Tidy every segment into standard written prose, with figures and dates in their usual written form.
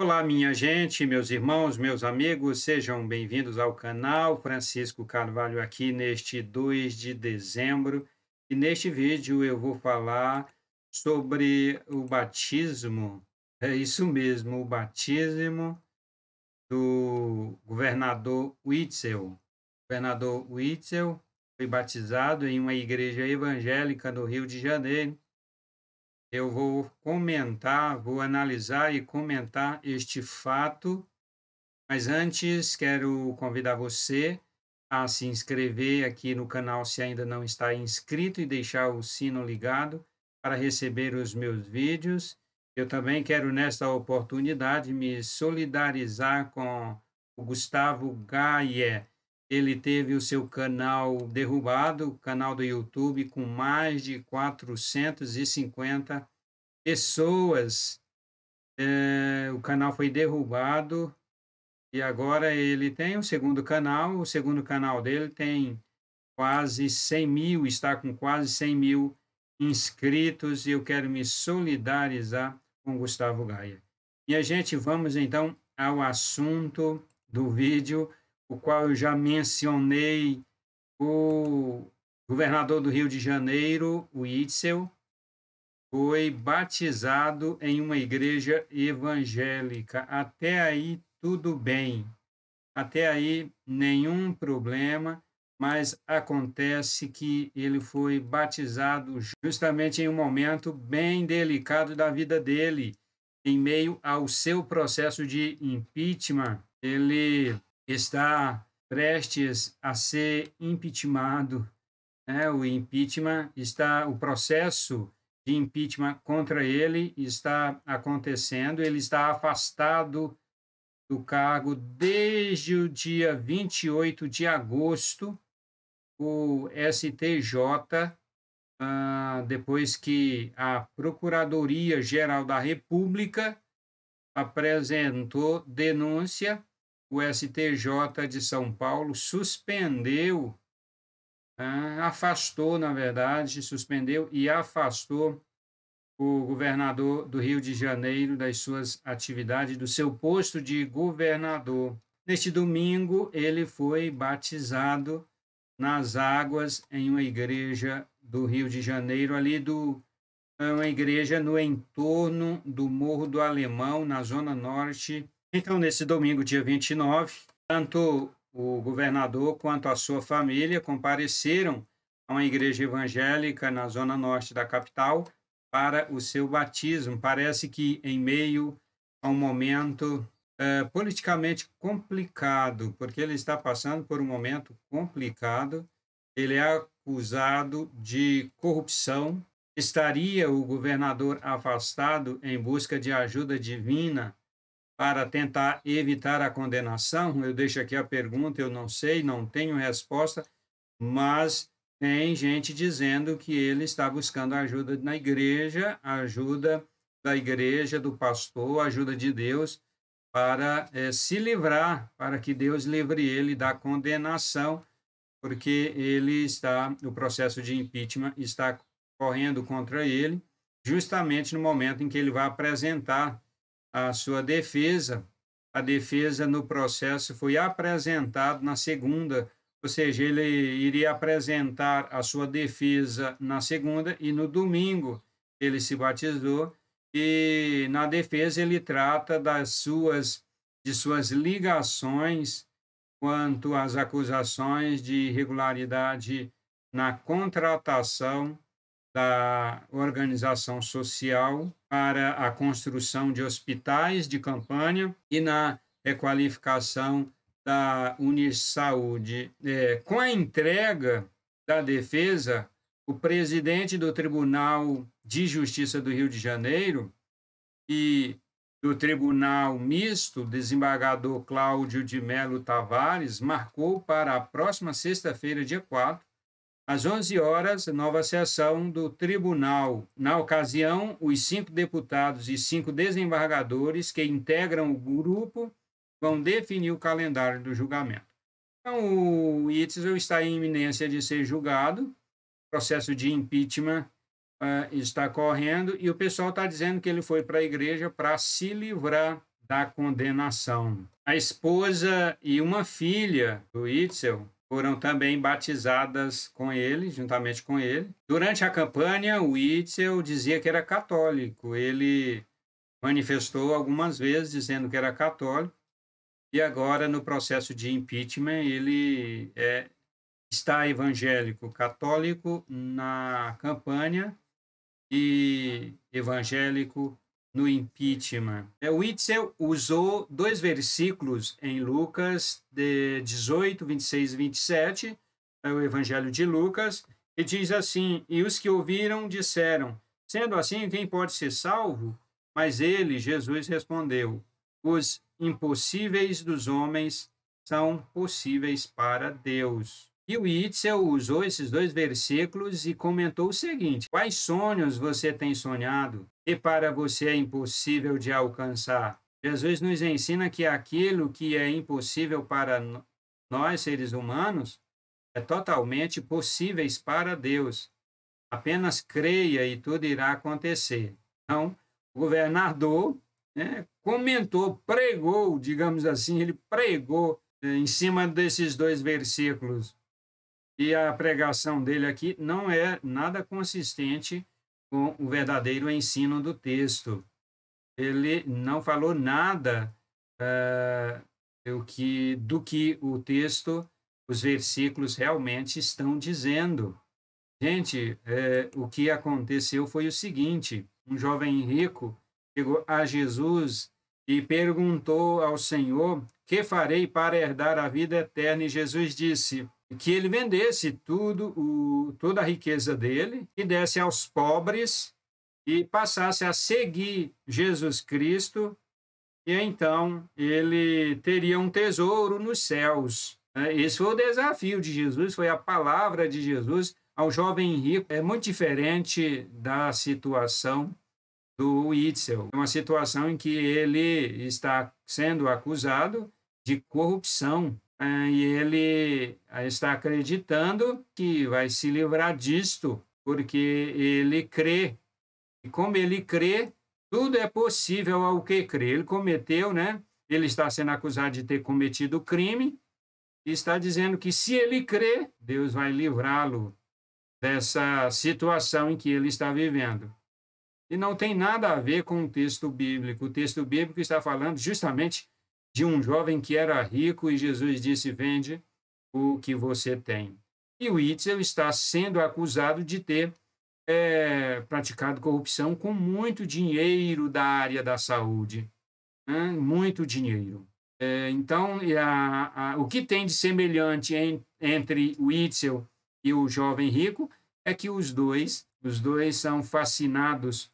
Olá, minha gente, meus irmãos, meus amigos, sejam bem-vindos ao canal Francisco Carvalho aqui neste 2 de dezembro. E neste vídeo eu vou falar sobre o batismo, é isso mesmo, o batismo do governador Witzel. O governador Witzel foi batizado em uma igreja evangélica no Rio de Janeiro. Eu vou comentar, vou analisar e comentar este fato, mas antes quero convidar você a se inscrever aqui no canal se ainda não está inscrito e deixar o sino ligado para receber os meus vídeos. Eu também quero, nesta oportunidade, me solidarizar com o Gustavo Gaia. Ele teve o seu canal derrubado, o canal do YouTube, com mais de 450 pessoas. O canal foi derrubado e agora ele tem o segundo canal. O segundo canal dele tem quase 100 mil, está com quase 100 mil inscritos e eu quero me solidarizar com Gustavo Gaia. E a gente vamos então ao assunto do vídeo, o qual eu já mencionei, o governador do Rio de Janeiro, o Witzel, foi batizado em uma igreja evangélica. Até aí, tudo bem. Até aí, nenhum problema, mas acontece que ele foi batizado justamente em um momento bem delicado da vida dele, em meio ao seu processo de impeachment. Ele está prestes a ser impeachmentado, né? O processo de impeachment contra ele está acontecendo, ele está afastado do cargo desde o dia 28 de agosto. O STJ, depois que a Procuradoria-Geral da República apresentou denúncia, o STJ de São Paulo suspendeu, afastou, na verdade, suspendeu e afastou o governador do Rio de Janeiro das suas atividades, do seu posto de governador. Neste domingo, ele foi batizado nas águas em uma igreja do Rio de Janeiro, uma igreja no entorno do Morro do Alemão, na Zona Norte. Então, nesse domingo, dia 29, tanto o governador quanto a sua família compareceram a uma igreja evangélica na Zona Norte da capital para o seu batismo. Parece que em meio a um momento politicamente complicado, porque ele está passando por um momento complicado. Ele é acusado de corrupção. Estaria o governador afastado em busca de ajuda divina para tentar evitar a condenação? Eu deixo aqui a pergunta, eu não sei, não tenho resposta, mas tem gente dizendo que ele está buscando ajuda na igreja, ajuda da igreja, do pastor, ajuda de Deus, para se livrar, para que Deus livre ele da condenação, porque o processo de impeachment está correndo contra ele, justamente no momento em que ele vai apresentar a sua defesa. A defesa no processo foi apresentada na segunda, ou seja, ele iria apresentar a sua defesa na segunda e no domingo ele se batizou e na defesa ele trata de suas ligações quanto às acusações de irregularidade na contratação da organização social para a construção de hospitais de campanha e na requalificação da Unisaúde. Com a entrega da defesa, o presidente do Tribunal de Justiça do Rio de Janeiro e do Tribunal Misto, desembargador Cláudio de Melo Tavares, marcou para a próxima sexta-feira, dia 4, às 11 horas, nova sessão do tribunal. Na ocasião, os 5 deputados e 5 desembargadores que integram o grupo vão definir o calendário do julgamento. Então, o Itzel está em iminência de ser julgado, o processo de impeachment está correndo, e o pessoal está dizendo que ele foi para a igreja para se livrar da condenação. A esposa e uma filha do Itzel foram também batizadas com ele, juntamente com ele. Durante a campanha, o Itzel dizia que era católico. Ele manifestou algumas vezes dizendo que era católico, e agora, no processo de impeachment, ele está evangélico católico na campanha e evangélico no impeachment. O Witzel usou 2 versículos em Lucas 18, 26 e 27, o Evangelho de Lucas, e diz assim: e os que ouviram disseram, sendo assim, quem pode ser salvo? Mas ele, Jesus, respondeu, os impossíveis dos homens são possíveis para Deus. E o Itzel usou esses 2 versículos e comentou o seguinte: quais sonhos você tem sonhado e para você é impossível de alcançar? Jesus nos ensina que aquilo que é impossível para nós, seres humanos, é totalmente possíveis para Deus. Apenas creia e tudo irá acontecer. Então, o governador, né, comentou, pregou, digamos assim, ele pregou em cima desses 2 versículos. E a pregação dele aqui não é nada consistente com o verdadeiro ensino do texto. Ele não falou nada do que o texto, os versículos realmente estão dizendo. Gente, o que aconteceu foi o seguinte: um jovem rico chegou a Jesus e perguntou ao Senhor: que farei para herdar a vida eterna? E Jesus disse que ele vendesse toda a riqueza dele e desse aos pobres e passasse a seguir Jesus Cristo, e então ele teria um tesouro nos céus. Esse foi o desafio de Jesus, foi a palavra de Jesus ao jovem rico. É muito diferente da situação do Itzel. É uma situação em que ele está sendo acusado de corrupção, e ele está acreditando que vai se livrar disto, porque ele crê. E como ele crê, tudo é possível ao que crê. Ele cometeu, né? Ele está sendo acusado de ter cometido crime e está dizendo que se ele crê, Deus vai livrá-lo dessa situação em que ele está vivendo. E não tem nada a ver com o texto bíblico. O texto bíblico está falando justamente de um jovem que era rico e Jesus disse: vende o que você tem. E o Itzel está sendo acusado de ter praticado corrupção com muito dinheiro da área da saúde, né? Muito dinheiro. Então, o que tem de semelhante entre o Itzel e o jovem rico é que os dois são fascinados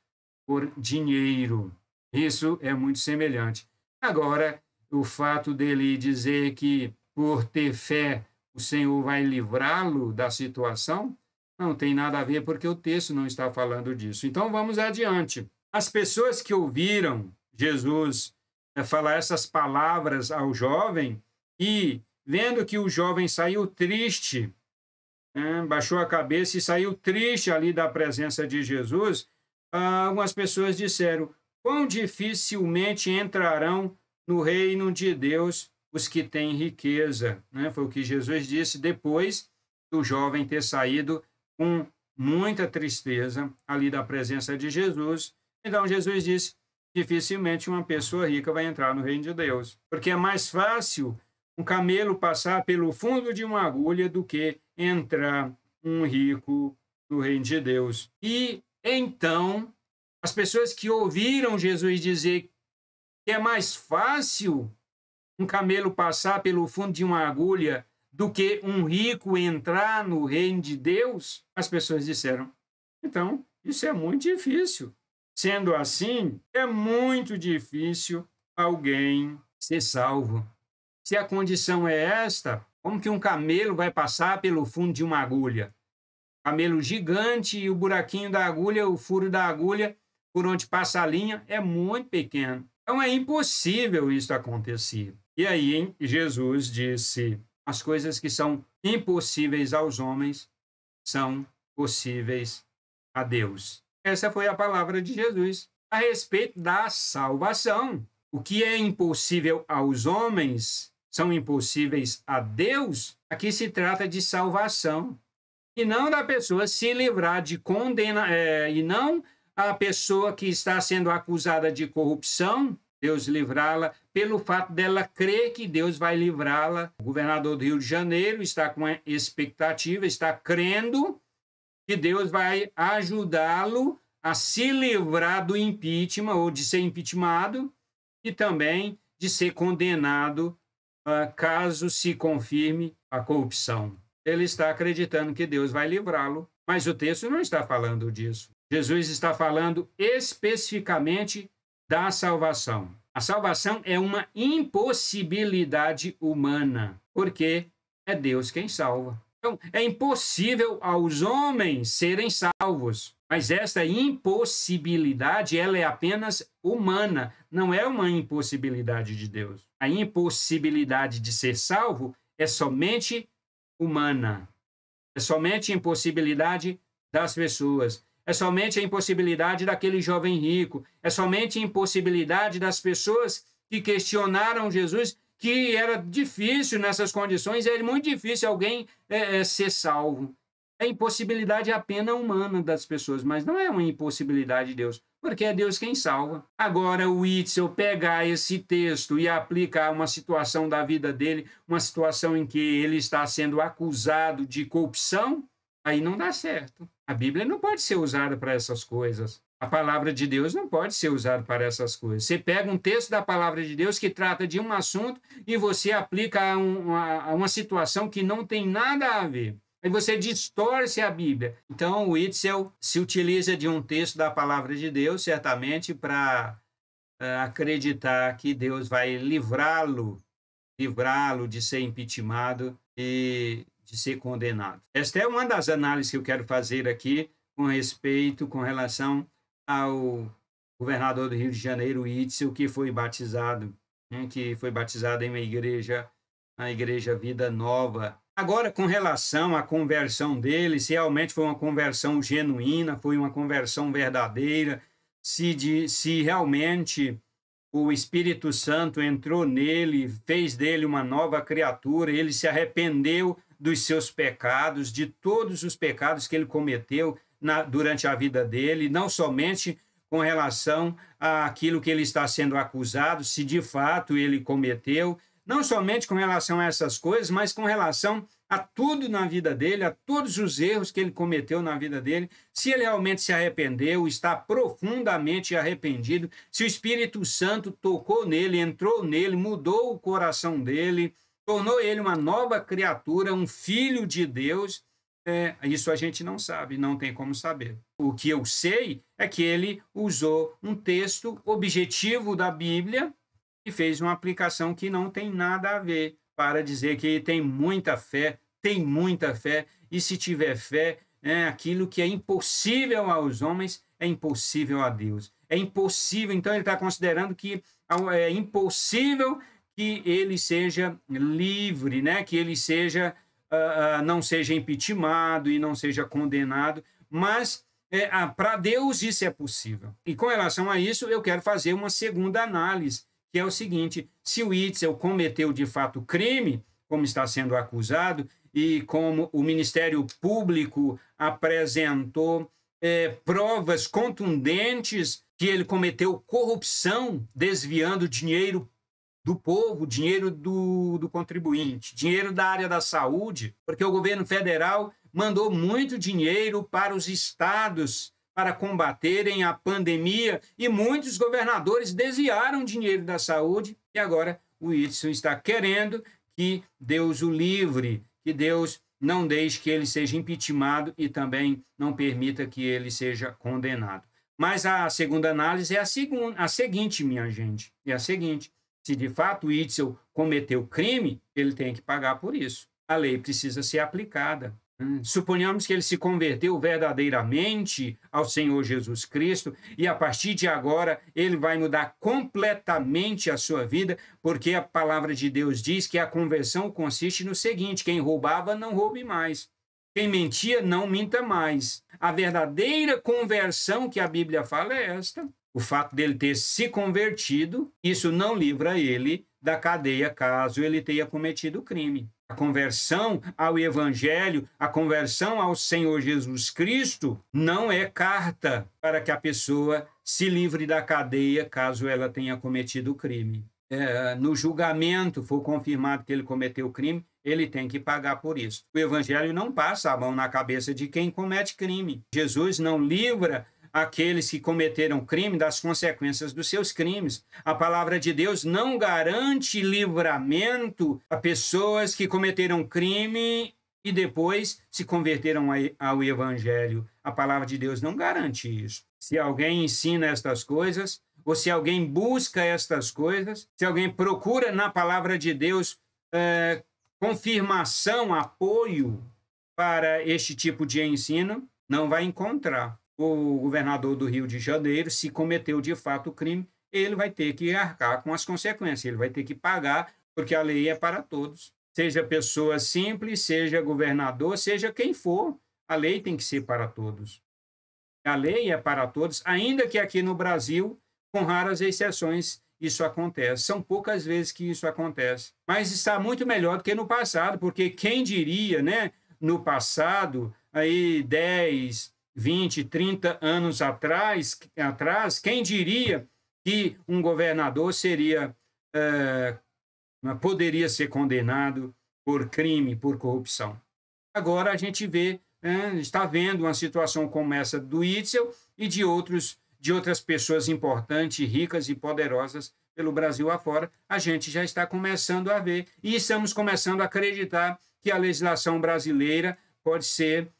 por dinheiro. Isso é muito semelhante. Agora, o fato dele dizer que, por ter fé, o Senhor vai livrá-lo da situação, não tem nada a ver, porque o texto não está falando disso. Então, vamos adiante. As pessoas que ouviram Jesus falar essas palavras ao jovem e, vendo que o jovem saiu triste, baixou a cabeça e saiu triste ali da presença de Jesus, algumas pessoas disseram: quão dificilmente entrarão no reino de Deus os que têm riqueza. Foi o que Jesus disse depois do jovem ter saído com muita tristeza ali da presença de Jesus. Então Jesus disse: dificilmente uma pessoa rica vai entrar no reino de Deus, porque é mais fácil um camelo passar pelo fundo de uma agulha do que entrar um rico no reino de Deus. E então, as pessoas que ouviram Jesus dizer que é mais fácil um camelo passar pelo fundo de uma agulha do que um rico entrar no reino de Deus, as pessoas disseram: então, isso é muito difícil. Sendo assim, é muito difícil alguém ser salvo. Se a condição é esta, como que um camelo vai passar pelo fundo de uma agulha? Camelo gigante e o buraquinho da agulha, o furo da agulha, por onde passa a linha, é muito pequeno. Então é impossível isso acontecer. E aí Jesus disse: as coisas que são impossíveis aos homens são possíveis a Deus. Essa foi a palavra de Jesus a respeito da salvação. O que é impossível aos homens são impossíveis a Deus. Aqui se trata de salvação. E não da pessoa se livrar de e não a pessoa que está sendo acusada de corrupção, Deus livrá-la, pelo fato dela crer que Deus vai livrá-la. O governador do Rio de Janeiro está com a expectativa, está crendo que Deus vai ajudá-lo a se livrar do impeachment, ou de ser impeachmentado, e também de ser condenado caso se confirme a corrupção. Ele está acreditando que Deus vai livrá-lo, mas o texto não está falando disso. Jesus está falando especificamente da salvação. A salvação é uma impossibilidade humana, porque é Deus quem salva. Então, é impossível aos homens serem salvos, mas esta impossibilidade ela é apenas humana, não é uma impossibilidade de Deus. A impossibilidade de ser salvo é somente humana. É somente a impossibilidade das pessoas. É somente a impossibilidade daquele jovem rico. É somente a impossibilidade das pessoas que questionaram Jesus, que era difícil nessas condições, é muito difícil alguém ser salvo. É impossibilidade apenas humana das pessoas, mas não é uma impossibilidade de Deus, porque é Deus quem salva. Agora, o Itzel pegar esse texto e aplicar uma situação da vida dele, uma situação em que ele está sendo acusado de corrupção, aí não dá certo. A Bíblia não pode ser usada para essas coisas. A palavra de Deus não pode ser usada para essas coisas. Você pega um texto da palavra de Deus que trata de um assunto e você aplica a uma situação que não tem nada a ver. Aí você distorce a Bíblia. Então, o Itzel se utiliza de um texto da palavra de Deus, certamente, para acreditar que Deus vai livrá-lo de ser impeachmentado e de ser condenado. Esta é uma das análises que eu quero fazer aqui com relação ao governador do Rio de Janeiro, Itzel, que foi batizado em uma igreja, a Igreja Vida Nova. Agora, com relação à conversão dele, se realmente foi uma conversão genuína, foi uma conversão verdadeira, se realmente o Espírito Santo entrou nele, fez dele uma nova criatura, ele se arrependeu dos seus pecados, de todos os pecados que ele cometeu durante a vida dele, não somente com relação àquilo que ele está sendo acusado, se de fato ele cometeu, não somente com relação a essas coisas, mas com relação a tudo na vida dele, a todos os erros que ele cometeu na vida dele, se ele realmente se arrependeu, está profundamente arrependido, se o Espírito Santo tocou nele, entrou nele, mudou o coração dele, tornou ele uma nova criatura, um filho de Deus, isso a gente não sabe, não tem como saber. O que eu sei é que ele usou um texto objetivo da Bíblia e fez uma aplicação que não tem nada a ver, para dizer que tem muita fé, e se tiver fé, aquilo que é impossível aos homens é impossível a Deus. É impossível, então ele está considerando que é impossível que ele seja livre, que ele não seja impeachmentado e não seja condenado, mas para Deus isso é possível. E com relação a isso, eu quero fazer uma segunda análise, que é o seguinte: se o Itzel cometeu de fato crime, como está sendo acusado, e como o Ministério Público apresentou provas contundentes que ele cometeu corrupção, desviando dinheiro do povo, dinheiro do contribuinte, dinheiro da área da saúde, porque o governo federal mandou muito dinheiro para os estados para combaterem a pandemia, e muitos governadores desviaram dinheiro da saúde, e agora o Itzel está querendo que Deus o livre, que Deus não deixe que ele seja impeachmentado e também não permita que ele seja condenado. Mas a segunda análise é a seguinte, minha gente, é a seguinte: se de fato o Itzel cometeu crime, ele tem que pagar por isso. A lei precisa ser aplicada. Suponhamos que ele se converteu verdadeiramente ao Senhor Jesus Cristo e a partir de agora ele vai mudar completamente a sua vida, porque a palavra de Deus diz que a conversão consiste no seguinte: quem roubava, não roube mais. Quem mentia, não minta mais. A verdadeira conversão que a Bíblia fala é esta. O fato dele ter se convertido, isso não livra ele da cadeia caso ele tenha cometido crime. A conversão ao Evangelho, a conversão ao Senhor Jesus Cristo, não é carta para que a pessoa se livre da cadeia caso ela tenha cometido crime. No julgamento for confirmado que ele cometeu crime, ele tem que pagar por isso. O Evangelho não passa a mão na cabeça de quem comete crime. Jesus não livra aqueles que cometeram crime das consequências dos seus crimes. A palavra de Deus não garante livramento a pessoas que cometeram crime e depois se converteram ao Evangelho. A palavra de Deus não garante isso. Se alguém ensina estas coisas, ou se alguém busca estas coisas, se alguém procura na palavra de Deus confirmação, apoio para este tipo de ensino, não vai encontrar. O governador do Rio de Janeiro, se cometeu de fato o crime, ele vai ter que arcar com as consequências, ele vai ter que pagar, porque a lei é para todos. Seja pessoa simples, seja governador, seja quem for, a lei tem que ser para todos. A lei é para todos, ainda que aqui no Brasil, com raras exceções, isso acontece. São poucas vezes que isso acontece. Mas está muito melhor do que no passado, porque quem diria, né, no passado, aí 10, 20, 30 anos atrás, quem diria que um governador poderia ser condenado por crime, por corrupção? Agora a gente está vendo uma situação como essa do Itzel e de outras pessoas importantes, ricas e poderosas pelo Brasil afora. A gente já está começando a ver e estamos começando a acreditar que a legislação brasileira pode ser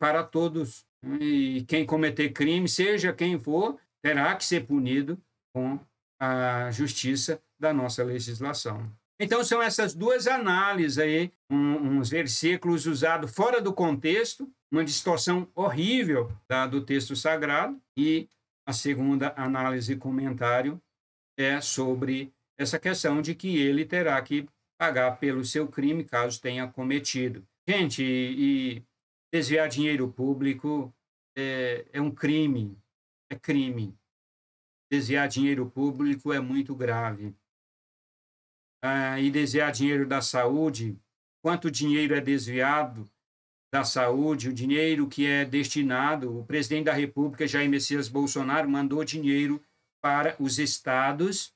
para todos. E quem cometer crime, seja quem for, terá que ser punido com a justiça da nossa legislação. Então, são essas duas análises aí, uns versículos usados fora do contexto, uma distorção horrível do texto sagrado, e a segunda análise e comentário é sobre essa questão de que ele terá que pagar pelo seu crime, caso tenha cometido. Gente, e desviar dinheiro público é um crime, é crime. Desviar dinheiro público é muito grave. E desviar dinheiro da saúde, quanto dinheiro é desviado da saúde, o dinheiro que é destinado, o presidente da República, Jair Messias Bolsonaro, mandou dinheiro para os estados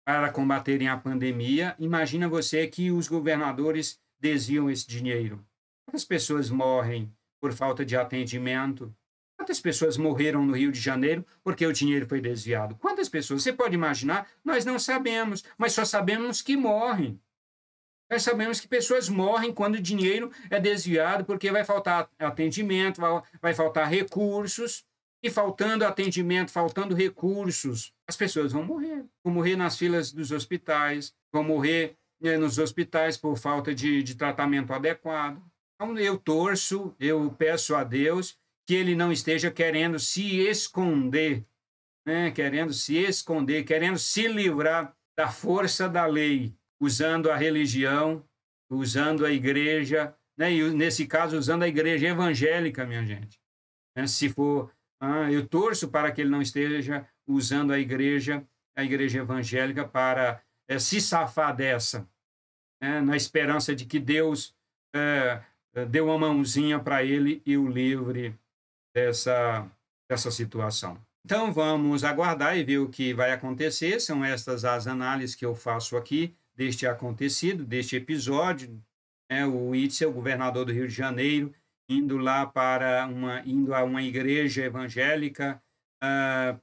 para combaterem a pandemia. Imagina você que os governadores desviam esse dinheiro. Quantas pessoas morrem por falta de atendimento? Quantas pessoas morreram no Rio de Janeiro porque o dinheiro foi desviado? Quantas pessoas? Você pode imaginar? Nós não sabemos, mas só sabemos que morrem. Nós sabemos que pessoas morrem quando o dinheiro é desviado porque vai faltar atendimento, vai faltar recursos, e faltando atendimento, faltando recursos, as pessoas vão morrer. Vão morrer nas filas dos hospitais, vão morrer nos hospitais por falta de tratamento adequado. Então, eu peço a Deus que ele não esteja querendo se esconder, querendo se livrar da força da lei, usando a religião, usando a igreja, e nesse caso, usando a igreja evangélica, minha gente. Se for, eu torço para que ele não esteja usando a igreja evangélica para se safar dessa, na esperança de que Deus dê uma mãozinha para ele e o livre dessa situação. Então, vamos aguardar e ver o que vai acontecer. São estas as análises que eu faço aqui deste acontecido, deste episódio. O Itzel, governador do Rio de Janeiro, indo a uma igreja evangélica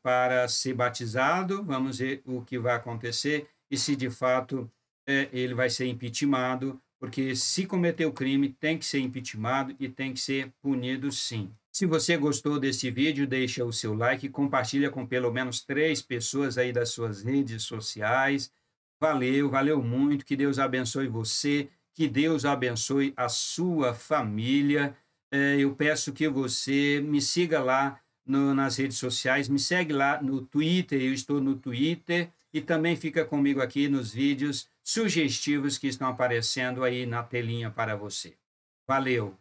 para ser batizado. Vamos ver o que vai acontecer e se de fato ele vai ser impeachmentado, porque se cometeu crime tem que ser impeachmentado e tem que ser punido sim. Se você gostou desse vídeo, deixa o seu like e compartilha com pelo menos 3 pessoas aí das suas redes sociais. Valeu muito, que Deus abençoe você, que Deus abençoe a sua família. Eu peço que você me siga lá nas redes sociais, me segue lá no Twitter, eu estou no Twitter, e também fica comigo aqui nos vídeos sugestivos que estão aparecendo aí na telinha para você. Valeu!